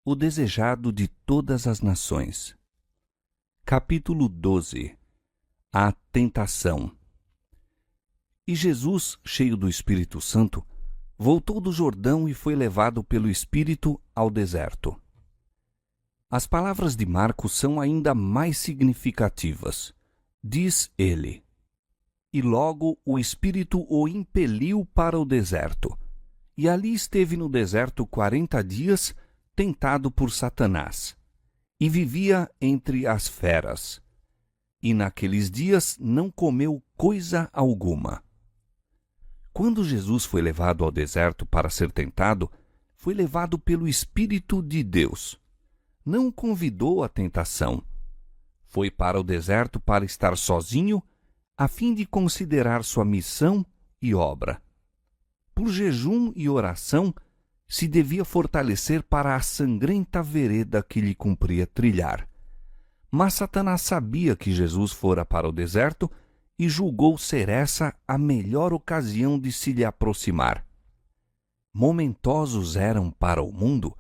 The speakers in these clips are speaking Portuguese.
O desejado de todas as nações. Capítulo 12. A tentação. E Jesus, cheio do Espírito Santo, voltou do Jordão e foi levado pelo Espírito ao deserto. As palavras de Marcos são ainda mais significativas. Diz ele: E logo o Espírito o impeliu para o deserto. E ali esteve no deserto 40 dias, tentado por Satanás, e vivia entre as feras. E naqueles dias não comeu coisa alguma. Quando Jesus foi levado ao deserto para ser tentado, foi levado pelo Espírito de Deus. Não convidou à tentação. Foi para o deserto para estar sozinho, a fim de considerar sua missão e obra. Por jejum e oração, se devia fortalecer para a sangrenta vereda que lhe cumpria trilhar. Mas Satanás sabia que Jesus fora para o deserto e julgou ser essa a melhor ocasião de se lhe aproximar. Momentosos eram para o mundo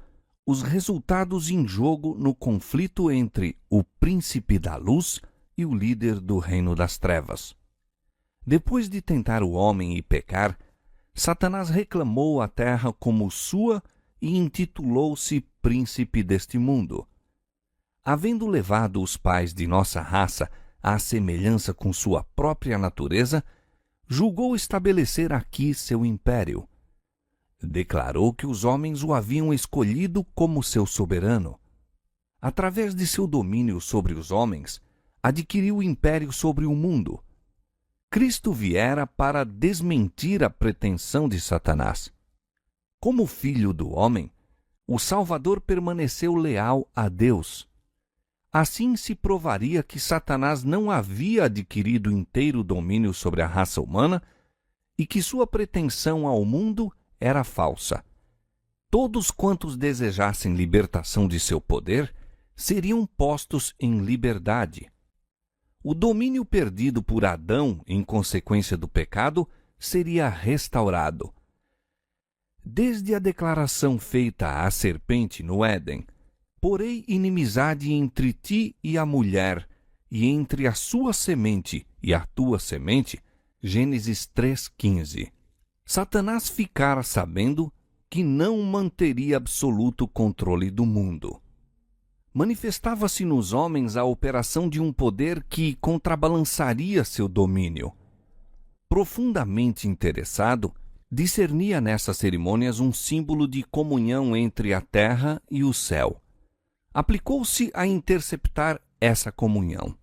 os resultados em jogo no conflito entre o príncipe da luz e o líder do reino das trevas. Depois de tentar o homem e pecar, Satanás reclamou a terra como sua e intitulou-se príncipe deste mundo. Havendo levado os pais de nossa raça à semelhança com sua própria natureza, julgou estabelecer aqui seu império. Declarou que os homens o haviam escolhido como seu soberano. Através de seu domínio sobre os homens, adquiriu o império sobre o mundo. Cristo viera para desmentir a pretensão de Satanás. Como filho do homem, o Salvador permaneceu leal a Deus. Assim se provaria que Satanás não havia adquirido inteiro domínio sobre a raça humana e que sua pretensão ao mundo era falsa. Todos quantos desejassem libertação de seu poder seriam postos em liberdade. O domínio perdido por Adão em consequência do pecado seria restaurado. Desde a declaração feita à serpente no Éden: porei inimizade entre ti e a mulher, e entre a sua semente e a tua semente, Gênesis 3,15. Satanás ficara sabendo que não manteria absoluto controle do mundo. Manifestava-se nos homens a operação de um poder que contrabalançaria seu domínio. Profundamente interessado, discernia nessas cerimônias um símbolo de comunhão entre a terra e o céu. Aplicou-se a interceptar essa comunhão.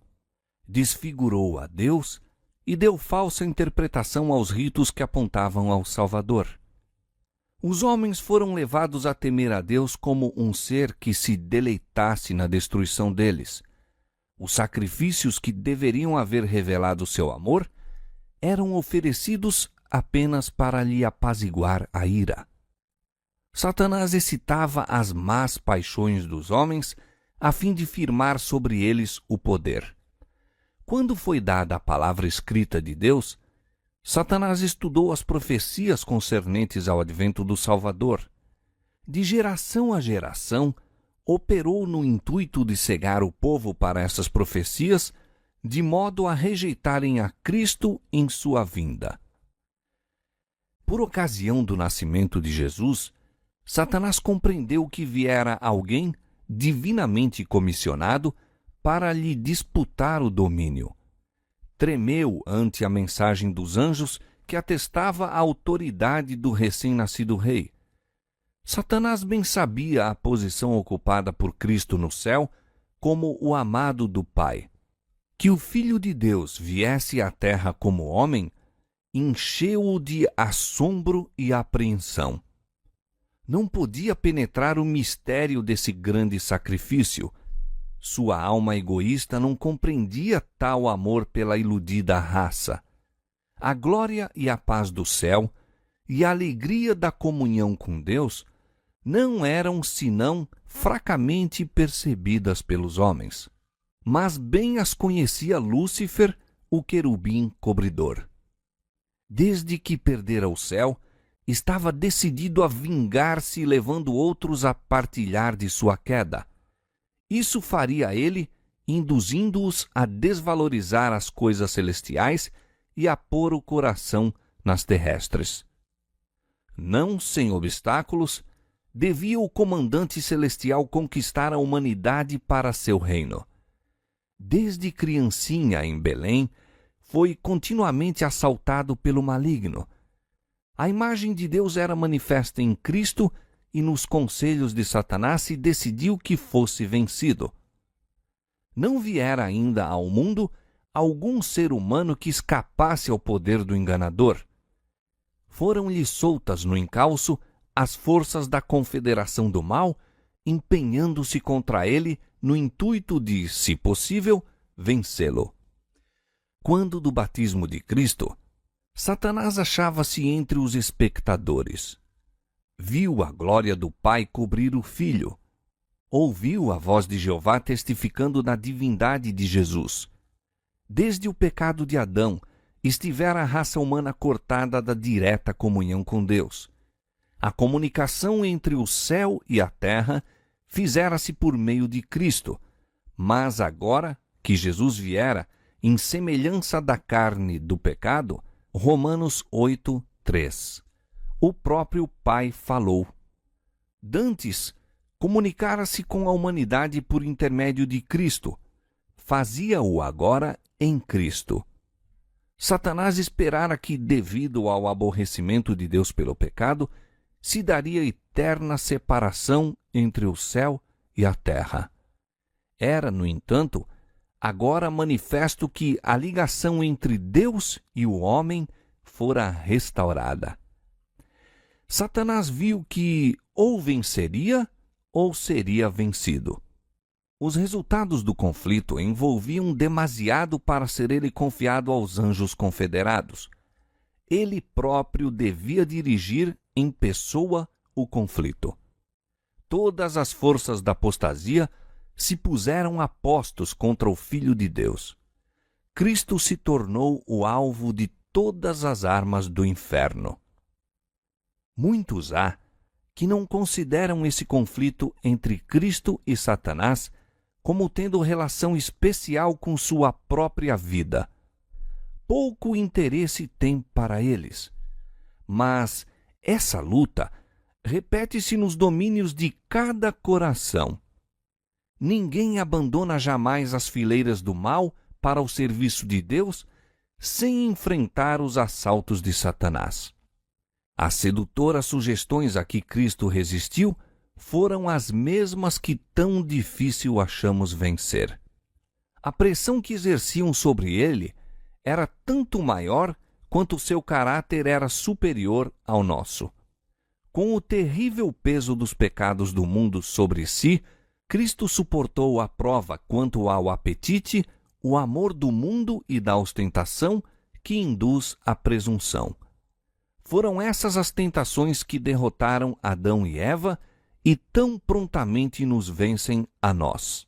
Desfigurou a Deus e deu falsa interpretação aos ritos que apontavam ao Salvador. Os homens foram levados a temer a Deus como um ser que se deleitasse na destruição deles. Os sacrifícios que deveriam haver revelado seu amor eram oferecidos apenas para lhe apaziguar a ira. Satanás excitava as más paixões dos homens a fim de firmar sobre eles o poder. Quando foi dada a palavra escrita de Deus, Satanás estudou as profecias concernentes ao advento do Salvador. De geração a geração, operou no intuito de cegar o povo para essas profecias, de modo a rejeitarem a Cristo em sua vinda. Por ocasião do nascimento de Jesus, Satanás compreendeu que viera alguém divinamente comissionado para lhe disputar o domínio. Tremeu ante a mensagem dos anjos que atestava a autoridade do recém-nascido rei. Satanás bem sabia a posição ocupada por Cristo no céu como o amado do Pai. Que o Filho de Deus viesse à terra como homem encheu-o de assombro e apreensão. Não podia penetrar o mistério desse grande sacrifício. Sua alma egoísta não compreendia tal amor pela iludida raça. A glória e a paz do céu e a alegria da comunhão com Deus não eram senão fracamente percebidas pelos homens. Mas bem as conhecia Lúcifer, o querubim cobridor. Desde que perdera o céu, estava decidido a vingar-se, levando outros a partilhar de sua queda. Isso faria ele, induzindo-os a desvalorizar as coisas celestiais e a pôr o coração nas terrestres. Não sem obstáculos, devia o comandante celestial conquistar a humanidade para seu reino. Desde criancinha em Belém, foi continuamente assaltado pelo maligno. A imagem de Deus era manifesta em Cristo e nos conselhos de Satanás se decidiu que fosse vencido. Não viera ainda ao mundo algum ser humano que escapasse ao poder do enganador. Foram-lhe soltas no encalço as forças da confederação do mal, empenhando-se contra ele no intuito de, se possível, vencê-lo. Quando do batismo de Cristo, Satanás achava-se entre os espectadores. Viu a glória do Pai cobrir o Filho. Ouviu a voz de Jeová testificando da divindade de Jesus. Desde o pecado de Adão, estivera a raça humana cortada da direta comunhão com Deus. A comunicação entre o céu e a terra fizera-se por meio de Cristo, mas agora que Jesus viera, em semelhança da carne do pecado, Romanos 8, 3. O próprio Pai falou. Dantes, comunicara-se com a humanidade por intermédio de Cristo. Fazia-o agora em Cristo. Satanás esperara que, devido ao aborrecimento de Deus pelo pecado, se daria eterna separação entre o céu e a terra. Era, no entanto, agora manifesto que a ligação entre Deus e o homem fora restaurada. Satanás viu que ou venceria ou seria vencido. Os resultados do conflito envolviam demasiado para ser ele confiado aos anjos confederados. Ele próprio devia dirigir em pessoa o conflito. Todas as forças da apostasia se puseram a postos contra o Filho de Deus. Cristo se tornou o alvo de todas as armas do inferno. Muitos há que não consideram esse conflito entre Cristo e Satanás como tendo relação especial com sua própria vida. Pouco interesse tem para eles. Mas essa luta repete-se nos domínios de cada coração. Ninguém abandona jamais as fileiras do mal para o serviço de Deus sem enfrentar os assaltos de Satanás. As sedutoras sugestões a que Cristo resistiu foram as mesmas que tão difícil achamos vencer. A pressão que exerciam sobre ele era tanto maior quanto seu caráter era superior ao nosso. Com o terrível peso dos pecados do mundo sobre si, Cristo suportou a prova quanto ao apetite, o amor do mundo e da ostentação que induz à presunção. Foram essas as tentações que derrotaram Adão e Eva e tão prontamente nos vencem a nós.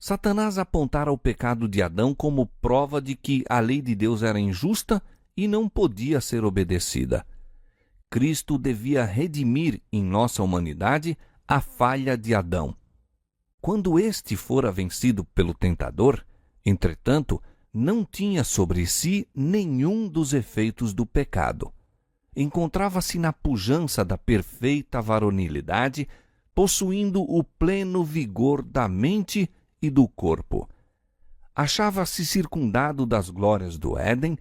Satanás apontara o pecado de Adão como prova de que a lei de Deus era injusta e não podia ser obedecida. Cristo devia redimir em nossa humanidade a falha de Adão. Quando este fora vencido pelo tentador, entretanto, não tinha sobre si nenhum dos efeitos do pecado. Encontrava-se na pujança da perfeita varonilidade, possuindo o pleno vigor da mente e do corpo. Achava-se circundado das glórias do Éden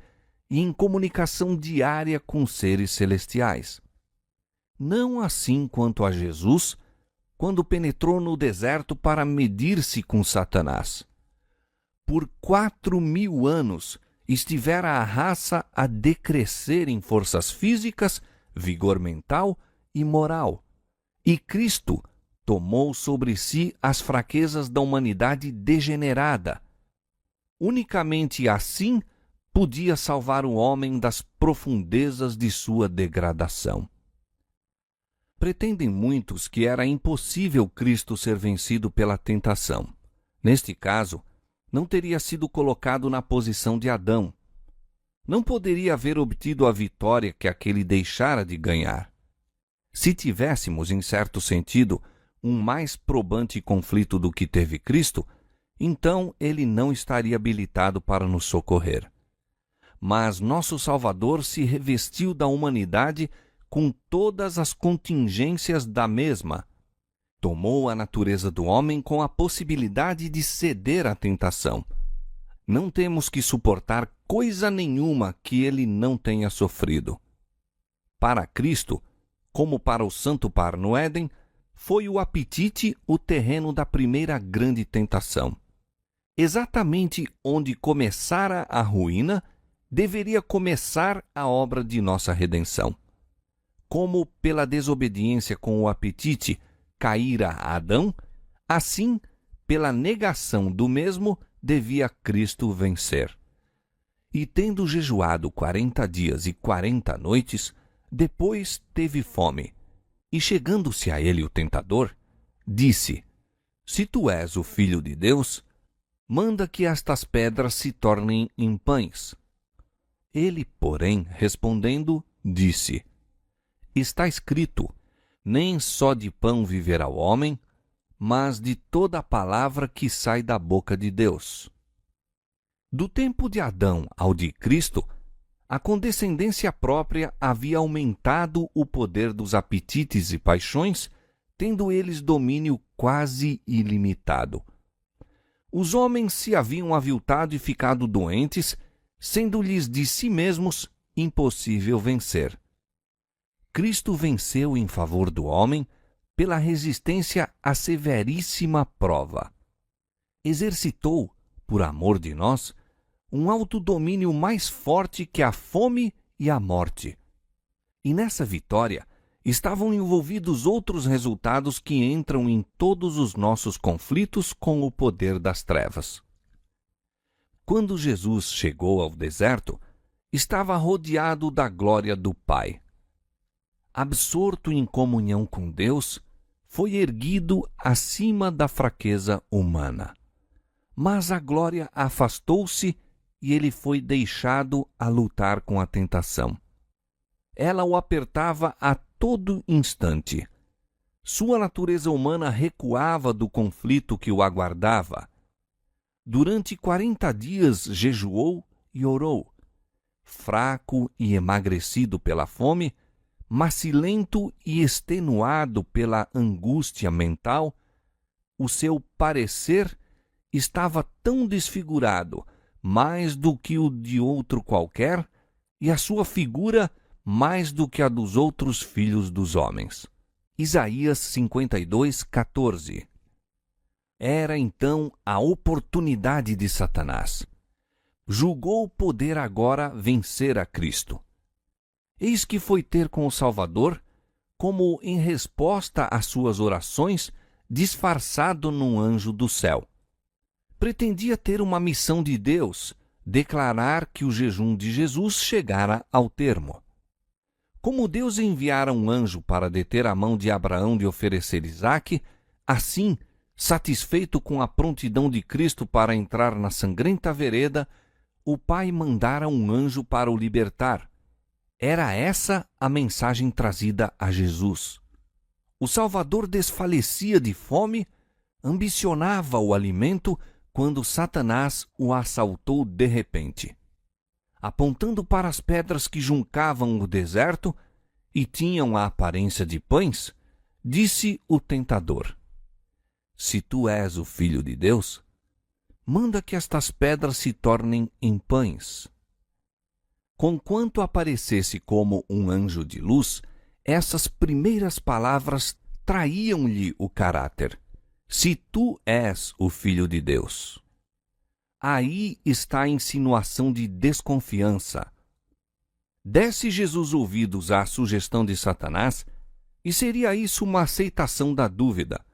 e em comunicação diária com seres celestiais. Não assim quanto a Jesus, quando penetrou no deserto para medir-se com Satanás. Por 4.000 anos estivera a raça a decrescer em forças físicas, vigor mental e moral, e Cristo tomou sobre si as fraquezas da humanidade degenerada. Unicamente assim podia salvar o homem das profundezas de sua degradação. Pretendem muitos que era impossível Cristo ser vencido pela tentação. Neste caso, não teria sido colocado na posição de Adão. não poderia haver obtido a vitória que aquele deixara de ganhar. Se tivéssemos, em certo sentido, um mais probante conflito do que teve Cristo, então ele não estaria habilitado para nos socorrer. Mas nosso Salvador se revestiu da humanidade com todas as contingências da mesma. Tomou a natureza do homem com a possibilidade de ceder à tentação. Não temos que suportar coisa nenhuma que ele não tenha sofrido. Para Cristo, como para o Santo Par no Éden, foi o apetite o terreno da primeira grande tentação. Exatamente onde começara a ruína, deveria começar a obra de nossa redenção. Como pela desobediência com o apetite caíra Adão, assim, pela negação do mesmo, devia Cristo vencer. E tendo jejuado 40 dias e 40 noites, depois teve fome. E chegando-se a ele o tentador, disse: Se tu és o Filho de Deus, manda que estas pedras se tornem em pães. Ele, porém, respondendo, disse: Está escrito, nem só de pão viverá o homem, mas de toda a palavra que sai da boca de Deus. Do tempo de Adão ao de Cristo, a condescendência própria havia aumentado o poder dos apetites e paixões, tendo eles domínio quase ilimitado. Os homens se haviam aviltado e ficado doentes, sendo-lhes de si mesmos impossível vencer. Cristo venceu em favor do homem pela resistência à severíssima prova. Exercitou, por amor de nós, um autodomínio mais forte que a fome e a morte. E nessa vitória estavam envolvidos outros resultados que entram em todos os nossos conflitos com o poder das trevas. Quando Jesus chegou ao deserto, estava rodeado da glória do Pai. Absorto em comunhão com Deus, foi erguido acima da fraqueza humana. Mas a glória afastou-se e ele foi deixado a lutar com a tentação. Ela o apertava a todo instante. Sua natureza humana recuava do conflito que o aguardava. Durante 40 dias jejuou e orou. Fraco e emagrecido pela fome, macilento e extenuado pela angústia mental, o seu parecer estava tão desfigurado, mais do que o de outro qualquer, e a sua figura mais do que a dos outros filhos dos homens. Isaías 52:14. Era então a oportunidade de Satanás. Julgou poder agora vencer a Cristo. Eis que foi ter com o Salvador, como em resposta às suas orações, disfarçado num anjo do céu. Pretendia ter uma missão de Deus, declarar que o jejum de Jesus chegara ao termo. Como Deus enviara um anjo para deter a mão de Abraão de oferecer Isaque, assim, satisfeito com a prontidão de Cristo para entrar na sangrenta vereda, o Pai mandara um anjo para o libertar. Era essa a mensagem trazida a Jesus. O Salvador desfalecia de fome, ambicionava o alimento quando Satanás o assaltou de repente. Apontando para as pedras que juncavam o deserto e tinham a aparência de pães, disse o tentador: Se tu és o Filho de Deus, manda que estas pedras se tornem em pães. Conquanto aparecesse como um anjo de luz, essas primeiras palavras traíam-lhe o caráter. Se tu és o Filho de Deus. Aí está a insinuação de desconfiança. Desse Jesus ouvidos à sugestão de Satanás, e seria isso uma aceitação da dúvida.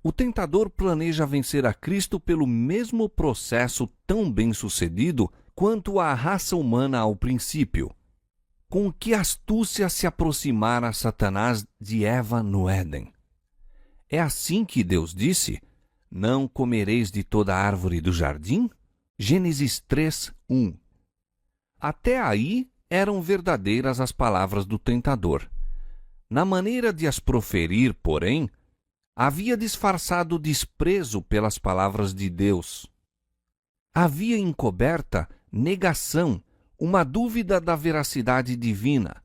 O tentador planeja vencer a Cristo pelo mesmo processo tão bem-sucedido quanto a raça humana ao princípio. Com que astúcia se aproximara Satanás de Eva no Éden. É assim que Deus disse: Não comereis de toda árvore do jardim? Gênesis 3:1. Até aí eram verdadeiras as palavras do tentador. Na maneira de as proferir, porém, havia disfarçado desprezo pelas palavras de Deus. Havia encoberta negação, uma dúvida da veracidade divina.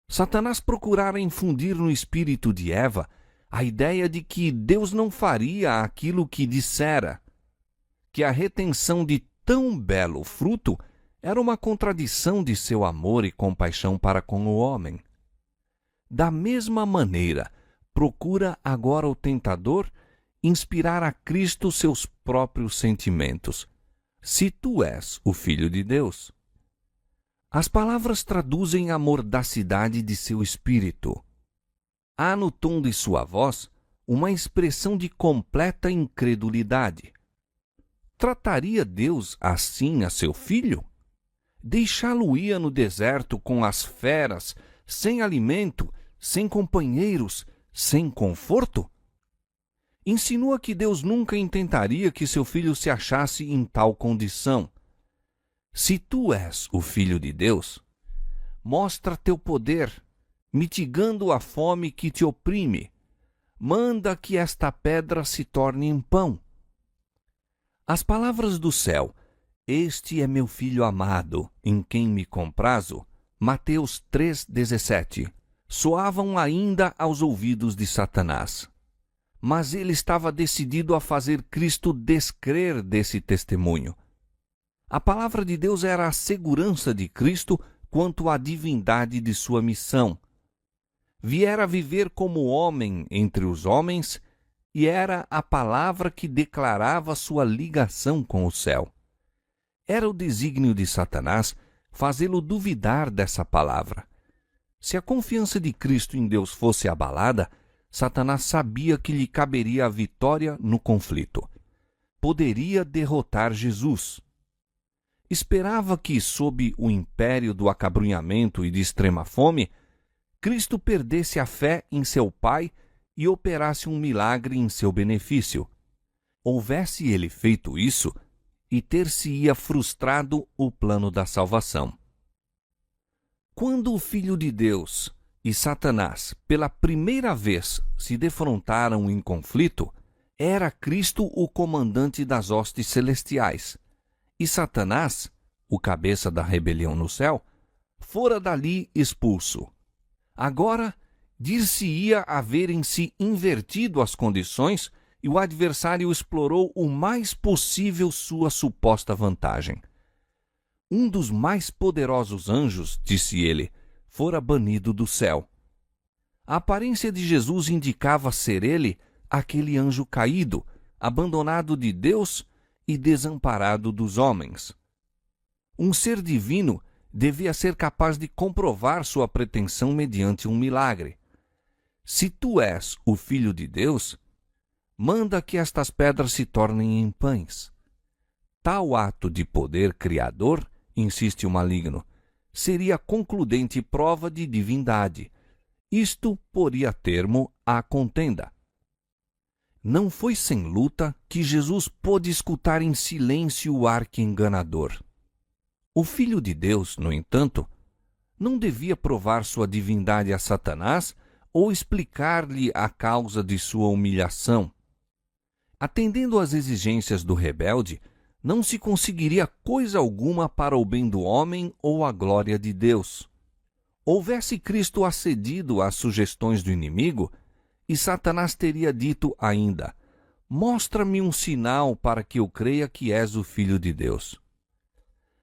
Satanás procurara infundir no espírito de Eva a ideia de que Deus não faria aquilo que dissera, que a retenção de tão belo fruto era uma contradição de seu amor e compaixão para com o homem. Da mesma maneira, procura agora o tentador inspirar a Cristo seus próprios sentimentos. Se tu és o Filho de Deus. As palavras traduzem a mordacidade de seu espírito. Há no tom de sua voz uma expressão de completa incredulidade. Trataria Deus assim a seu filho? Deixá-lo-ia no deserto com as feras, sem alimento, sem companheiros, sem conforto? Insinua que Deus nunca intentaria que seu filho se achasse em tal condição. Se tu és o Filho de Deus, mostra teu poder, mitigando a fome que te oprime. Manda que esta pedra se torne em pão. As palavras do céu, este é meu Filho amado, em quem me comprazo, Mateus 3,17, soavam ainda aos ouvidos de Satanás. Mas ele estava decidido a fazer Cristo descrer desse testemunho. A palavra de Deus era a segurança de Cristo quanto à divindade de sua missão. Viera viver como homem entre os homens e era a palavra que declarava sua ligação com o céu. Era o desígnio de Satanás fazê-lo duvidar dessa palavra. Se a confiança de Cristo em Deus fosse abalada, Satanás sabia que lhe caberia a vitória no conflito. Poderia derrotar Jesus. Esperava que, sob o império do acabrunhamento e de extrema fome, Cristo perdesse a fé em seu Pai e operasse um milagre em seu benefício. Houvesse ele feito isso, e ter-se-ia frustrado o plano da salvação. Quando o Filho de Deus e Satanás, pela primeira vez, se defrontaram em conflito, era Cristo o comandante das hostes celestiais, e Satanás, o cabeça da rebelião no céu, fora dali expulso. Agora, dir-se-ia haverem-se invertido as condições e o adversário explorou o mais possível sua suposta vantagem. Um dos mais poderosos anjos, disse ele, fora banido do céu. A aparência de Jesus indicava ser ele aquele anjo caído, abandonado de Deus e desamparado dos homens. Um ser divino devia ser capaz de comprovar sua pretensão mediante um milagre. Se tu és o Filho de Deus, manda que estas pedras se tornem em pães. Tal ato de poder criador, insiste o maligno, seria concludente prova de divindade. Isto poria termo à contenda. Não foi sem luta que Jesus pôde escutar em silêncio o arqui-enganador. O Filho de Deus, no entanto, não devia provar sua divindade a Satanás ou explicar-lhe a causa de sua humilhação. Atendendo às exigências do rebelde, não se conseguiria coisa alguma para o bem do homem ou a glória de Deus. Houvesse Cristo acedido às sugestões do inimigo, e Satanás teria dito ainda: mostra-me um sinal para que eu creia que és o Filho de Deus.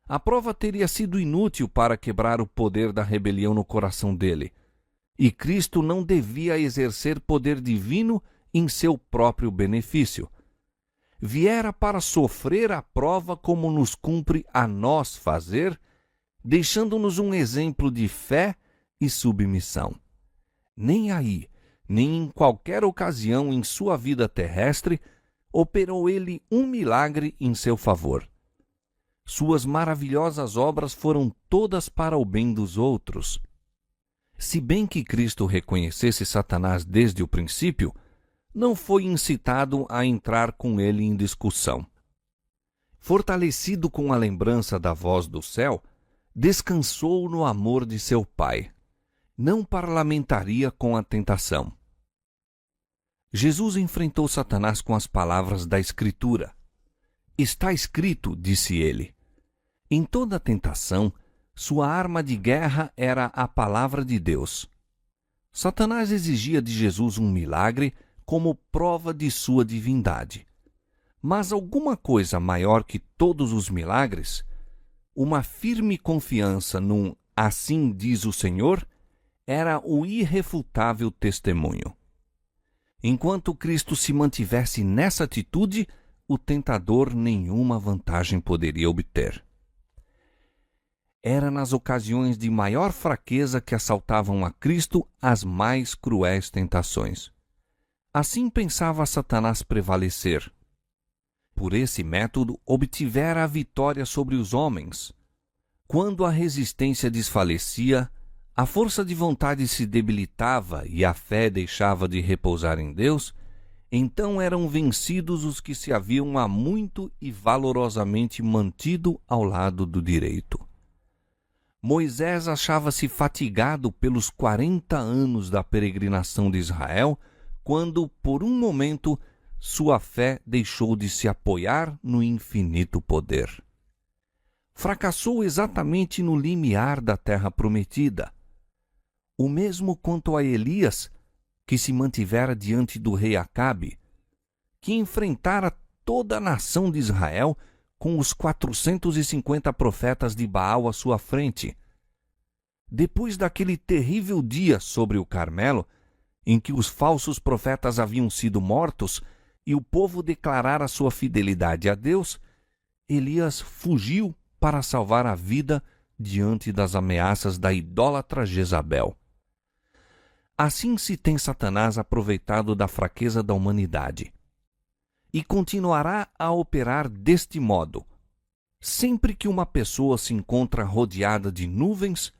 A prova teria sido inútil para quebrar o poder da rebelião no coração dele, e Cristo não devia exercer poder divino em seu próprio benefício. Viera para sofrer a prova como nos cumpre a nós fazer, deixando-nos um exemplo de fé e submissão. Nem aí, nem em qualquer ocasião em sua vida terrestre, operou ele um milagre em seu favor. Suas maravilhosas obras foram todas para o bem dos outros. Se bem que Cristo reconhecesse Satanás desde o princípio, não foi incitado a entrar com ele em discussão. Fortalecido com a lembrança da voz do céu, descansou no amor de seu Pai. Não parlamentaria com a tentação. Jesus enfrentou Satanás com as palavras da Escritura. Está escrito, disse ele. Em toda tentação, sua arma de guerra era a palavra de Deus. Satanás exigia de Jesus um milagre como prova de sua divindade. Mas alguma coisa maior que todos os milagres, uma firme confiança num "assim diz o Senhor", era o irrefutável testemunho. Enquanto Cristo se mantivesse nessa atitude, o tentador nenhuma vantagem poderia obter. Era nas ocasiões de maior fraqueza que assaltavam a Cristo as mais cruéis tentações. Assim pensava Satanás prevalecer. Por esse método, obtivera a vitória sobre os homens. Quando a resistência desfalecia, a força de vontade se debilitava e a fé deixava de repousar em Deus, então eram vencidos os que se haviam há muito e valorosamente mantido ao lado do direito. Moisés achava-se fatigado pelos 40 anos da peregrinação de Israel, quando, por um momento, sua fé deixou de se apoiar no infinito poder. Fracassou exatamente no limiar da terra prometida. O mesmo quanto a Elias, que se mantivera diante do rei Acabe, que enfrentara toda a nação de Israel com os 450 profetas de Baal à sua frente. Depois daquele terrível dia sobre o Carmelo, em que os falsos profetas haviam sido mortos e o povo declarara sua fidelidade a Deus, Elias fugiu para salvar a vida diante das ameaças da idólatra Jezabel. Assim se tem Satanás aproveitado da fraqueza da humanidade. E continuará a operar deste modo. Sempre que uma pessoa se encontra rodeada de nuvens,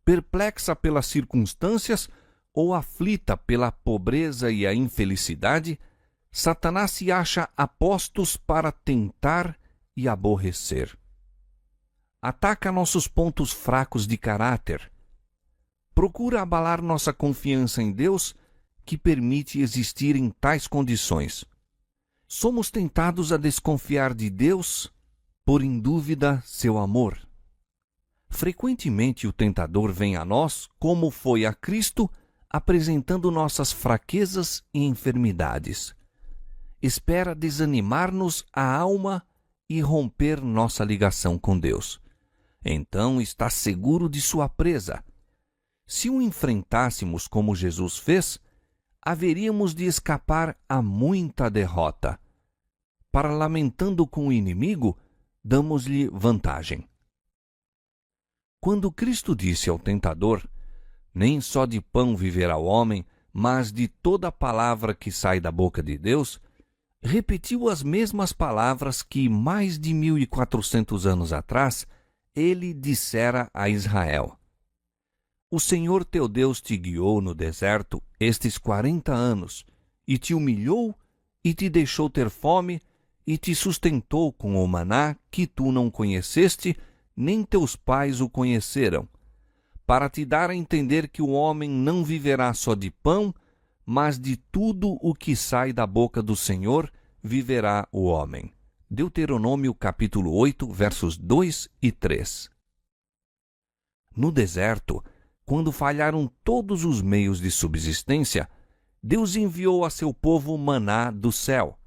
perplexa pelas circunstâncias ou aflita pela pobreza e a infelicidade, Satanás se acha a postos para tentar e aborrecer. Ataca nossos pontos fracos de caráter. Procura abalar nossa confiança em Deus, que permite existir em tais condições. Somos tentados a desconfiar de Deus, por em dúvida seu amor. Frequentemente o tentador vem a nós, como foi a Cristo, apresentando nossas fraquezas e enfermidades. Espera desanimar-nos a alma e romper nossa ligação com Deus. Então está seguro de sua presa. Se o enfrentássemos como Jesus fez, haveríamos de escapar a muita derrota. Parlamentando com o inimigo, damos-lhe vantagem. Quando Cristo disse ao tentador, "Nem só de pão viverá o homem, mas de toda palavra que sai da boca de Deus", repetiu as mesmas palavras que, mais de 1400 anos atrás, ele dissera a Israel. O Senhor teu Deus te guiou no deserto estes 40 anos, e te humilhou, e te deixou ter fome, e te sustentou com o maná que tu não conheceste, nem teus pais o conheceram, para te dar a entender que o homem não viverá só de pão, mas de tudo o que sai da boca do Senhor viverá o homem. Deuteronômio capítulo 8, versos 2 e 3. No deserto, quando falharam todos os meios de subsistência, Deus enviou a seu povo maná do céu,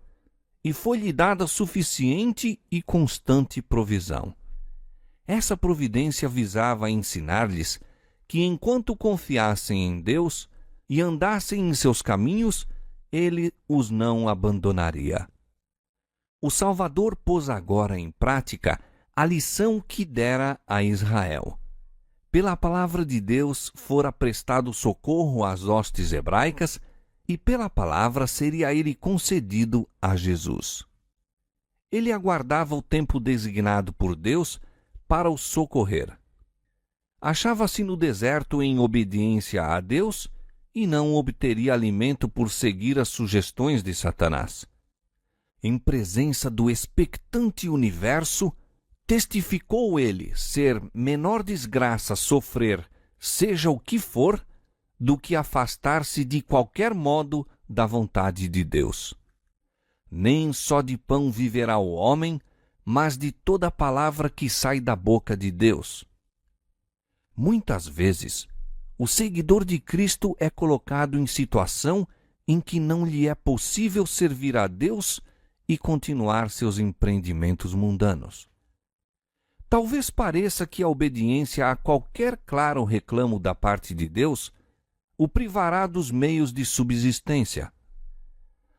e foi-lhe dada suficiente e constante provisão. Essa providência visava ensinar-lhes que, enquanto confiassem em Deus e andassem em seus caminhos, ele os não abandonaria. O Salvador pôs agora em prática a lição que dera a Israel. Pela palavra de Deus fora prestado socorro às hostes hebraicas, e pela palavra seria a ele concedido a Jesus. Ele aguardava o tempo designado por Deus para o socorrer. Achava-se no deserto em obediência a Deus e não obteria alimento por seguir as sugestões de Satanás. Em presença do expectante universo, Testificou ele ser menor desgraça sofrer, seja o que for, do que afastar-se de qualquer modo da vontade de Deus. Nem só de pão viverá o homem, mas de toda palavra que sai da boca de Deus. Muitas vezes, o seguidor de Cristo é colocado em situação em que não lhe é possível servir a Deus e continuar seus empreendimentos mundanos. Talvez pareça que a obediência a qualquer claro reclamo da parte de Deus o privará dos meios de subsistência.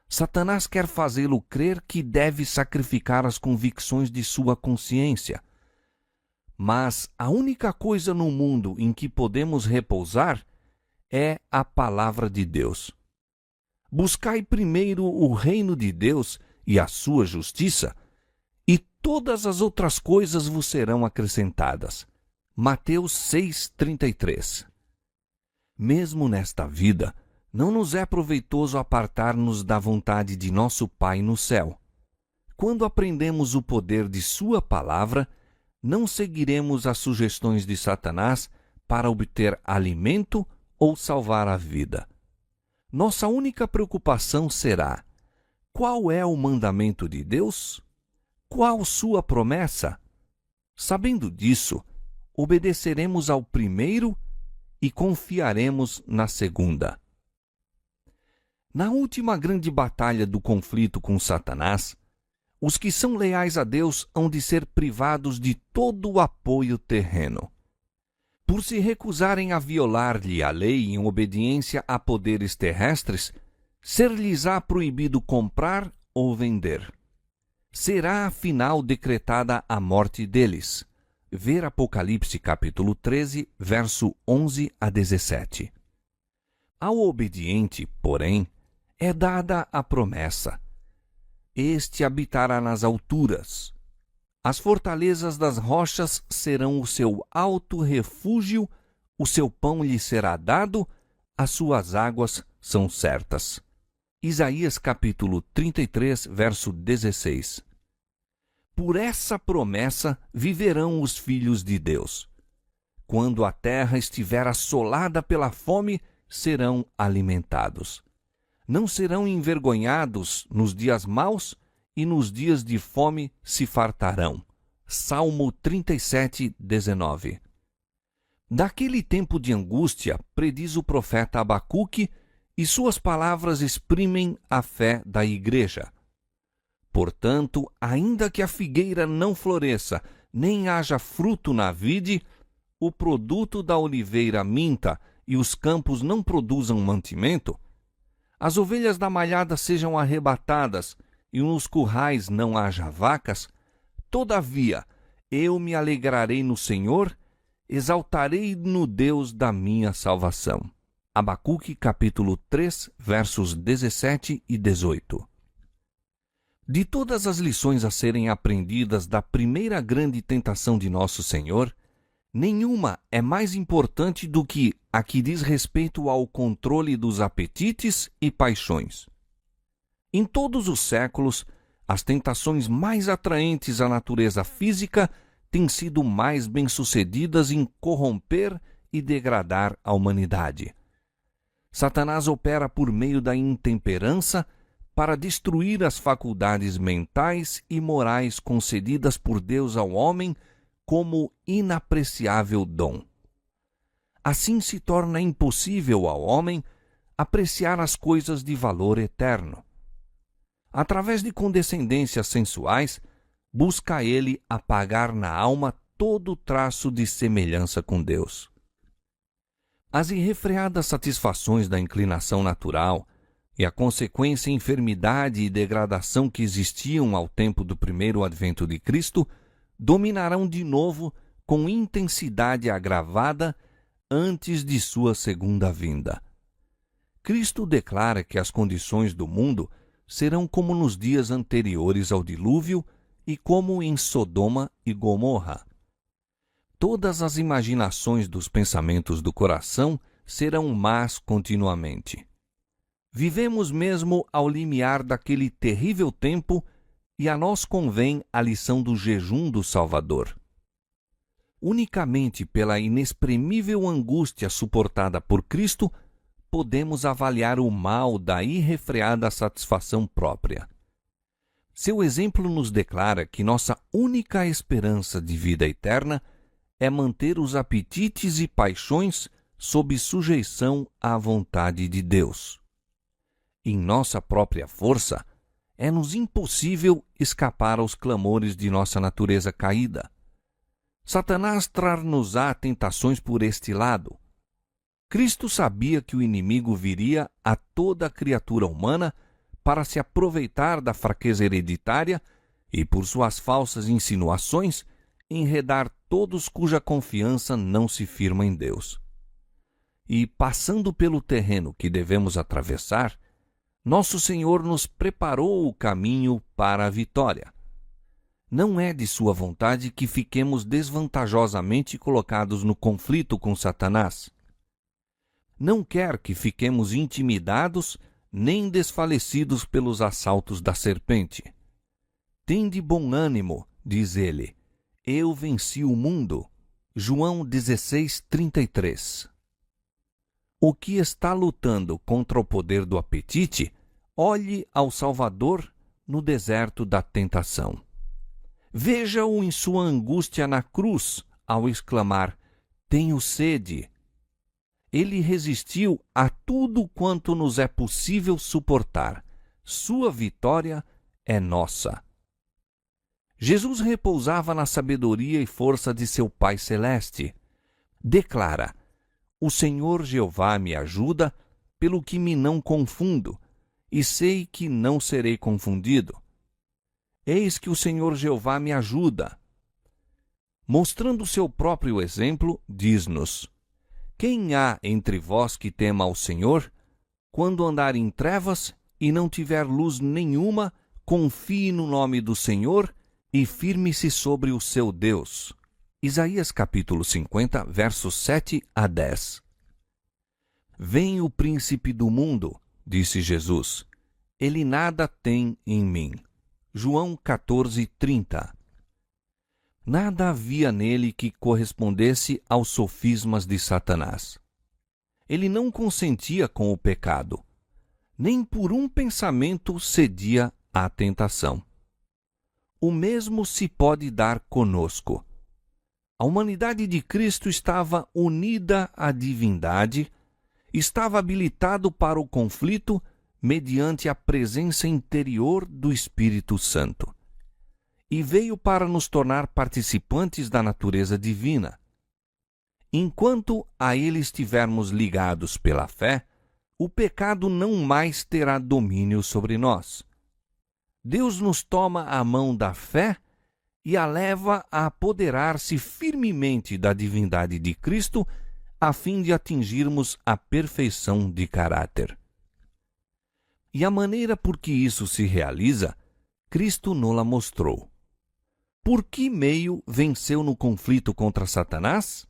Satanás quer fazê-lo crer que deve sacrificar as convicções de sua consciência. Mas a única coisa no mundo em que podemos repousar é a palavra de Deus. Buscai primeiro o reino de Deus e a sua justiça, e todas as outras coisas vos serão acrescentadas. Mateus 6,33. Mesmo nesta vida, não nos é proveitoso apartar-nos da vontade de nosso Pai no céu. Quando aprendemos o poder de sua palavra, não seguiremos as sugestões de Satanás para obter alimento ou salvar a vida. Nossa única preocupação será: qual é o mandamento de Deus? Qual sua promessa? Sabendo disso, obedeceremos ao primeiro e confiaremos na segunda. Na última grande batalha do conflito com Satanás, os que são leais a Deus hão de ser privados de todo o apoio terreno. Por se recusarem a violar-lhe a lei em obediência a poderes terrestres, ser-lhes-á proibido comprar ou vender. Será afinal decretada a morte deles. Ver Apocalipse capítulo 13, verso 11 a 17. Ao obediente, porém, é dada a promessa: este habitará nas alturas. As fortalezas das rochas serão o seu alto refúgio, o seu pão lhe será dado, as suas águas são certas. Isaías capítulo 33, verso 16. Por essa promessa viverão os filhos de Deus. Quando a terra estiver assolada pela fome, serão alimentados. Não serão envergonhados nos dias maus, e nos dias de fome se fartarão. Salmo 37, 19. Daquele tempo de angústia, prediz o profeta Abacuque, e suas palavras exprimem a fé da igreja. Portanto, ainda que a figueira não floresça, nem haja fruto na vide, o produto da oliveira minta e os campos não produzam mantimento, as ovelhas da malhada sejam arrebatadas e nos currais não haja vacas, todavia eu me alegrarei no Senhor, exaltarei no Deus da minha salvação. Abacuque capítulo 3, versos 17 e 18. De todas as lições a serem aprendidas da primeira grande tentação de nosso Senhor, nenhuma é mais importante do que a que diz respeito ao controle dos apetites e paixões. Em todos os séculos, as tentações mais atraentes à natureza física têm sido mais bem-sucedidas em corromper e degradar a humanidade. Satanás opera por meio da intemperança para destruir as faculdades mentais e morais concedidas por Deus ao homem como inapreciável dom. Assim se torna impossível ao homem apreciar as coisas de valor eterno. Através de condescendências sensuais, busca ele apagar na alma todo traço de semelhança com Deus. As irrefreadas satisfações da inclinação natural e a consequência enfermidade e degradação que existiam ao tempo do primeiro advento de Cristo dominarão de novo com intensidade agravada antes de sua segunda vinda. Cristo declara que as condições do mundo serão como nos dias anteriores ao dilúvio e como em Sodoma e Gomorra. Todas as imaginações dos pensamentos do coração serão más continuamente. Vivemos mesmo ao limiar daquele terrível tempo E a nós convém a lição do jejum do Salvador. Unicamente pela inexprimível angústia suportada por Cristo, podemos avaliar o mal da irrefreada satisfação própria. Seu exemplo nos declara que nossa única esperança de vida eterna é manter os apetites e paixões sob sujeição à vontade de Deus. Em nossa própria força, é-nos impossível escapar aos clamores de nossa natureza caída. Satanás trar-nos-á tentações por este lado. Cristo sabia que o inimigo viria a toda a criatura humana para se aproveitar da fraqueza hereditária e, por suas falsas insinuações, enredar todos cuja confiança não se firma em Deus. E, passando pelo terreno que devemos atravessar, nosso Senhor nos preparou o caminho para a vitória. Não é de sua vontade que fiquemos desvantajosamente colocados no conflito com Satanás. Não quer que fiquemos intimidados nem desfalecidos pelos assaltos da serpente. Tende bom ânimo, diz ele, eu venci o mundo. João 16:33. O que está lutando contra o poder do apetite, olhe ao Salvador no deserto da tentação. Veja-o em sua angústia na cruz, ao exclamar, tenho sede. Ele resistiu a tudo quanto nos é possível suportar. Sua vitória é nossa. Jesus repousava na sabedoria e força de seu Pai Celeste. Declara, o Senhor Jeová me ajuda, pelo que me não confundo, e sei que não serei confundido. Eis que o Senhor Jeová me ajuda. Mostrando seu próprio exemplo, diz-nos, quem há entre vós que tema ao Senhor? Quando andar em trevas e não tiver luz nenhuma, confie no nome do Senhor e firme-se sobre o seu Deus. Isaías capítulo 50, versos 7 a 10. Vem o príncipe do mundo, disse Jesus. Ele nada tem em mim. João 14:30. Nada havia nele que correspondesse aos sofismas de Satanás. Ele não consentia com o pecado, nem por um pensamento cedia à tentação. O mesmo se pode dar conosco. A humanidade de Cristo estava unida à divindade, estava habilitado para o conflito mediante a presença interior do Espírito Santo. E veio para nos tornar participantes da natureza divina. Enquanto a ele estivermos ligados pela fé, o pecado não mais terá domínio sobre nós. Deus nos toma a mão da fé e a leva a apoderar-se firmemente da divindade de Cristo, a fim de atingirmos a perfeição de caráter. E a maneira por que isso se realiza, Cristo nos-la mostrou. Por que meio venceu no conflito contra Satanás?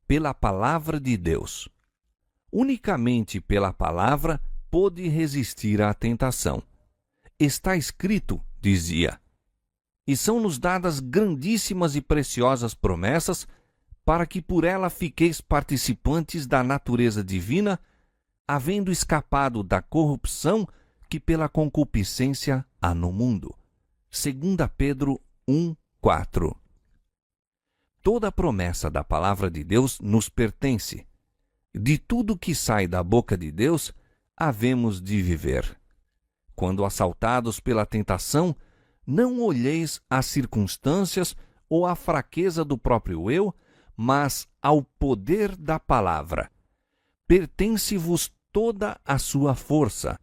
Pela palavra de Deus. Unicamente pela palavra pôde resistir à tentação. Está escrito, dizia, e são-nos dadas grandíssimas e preciosas promessas para que por ela fiqueis participantes da natureza divina, havendo escapado da corrupção que pela concupiscência há no mundo. 2 Pedro 1:4. Toda a promessa da palavra de Deus nos pertence. De tudo que sai da boca de Deus, havemos de viver. Quando assaltados pela tentação, não olheis as circunstâncias ou a fraqueza do próprio eu, mas ao poder da palavra. Pertence-vos toda a sua força.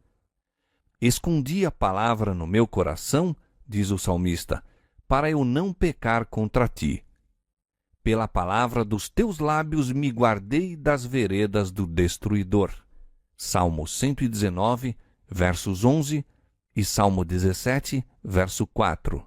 Escondi a palavra no meu coração, diz o salmista, para eu não pecar contra ti. Pela palavra dos teus lábios me guardei das veredas do destruidor. Salmo 119, versos 11 e Salmo 17, verso 4.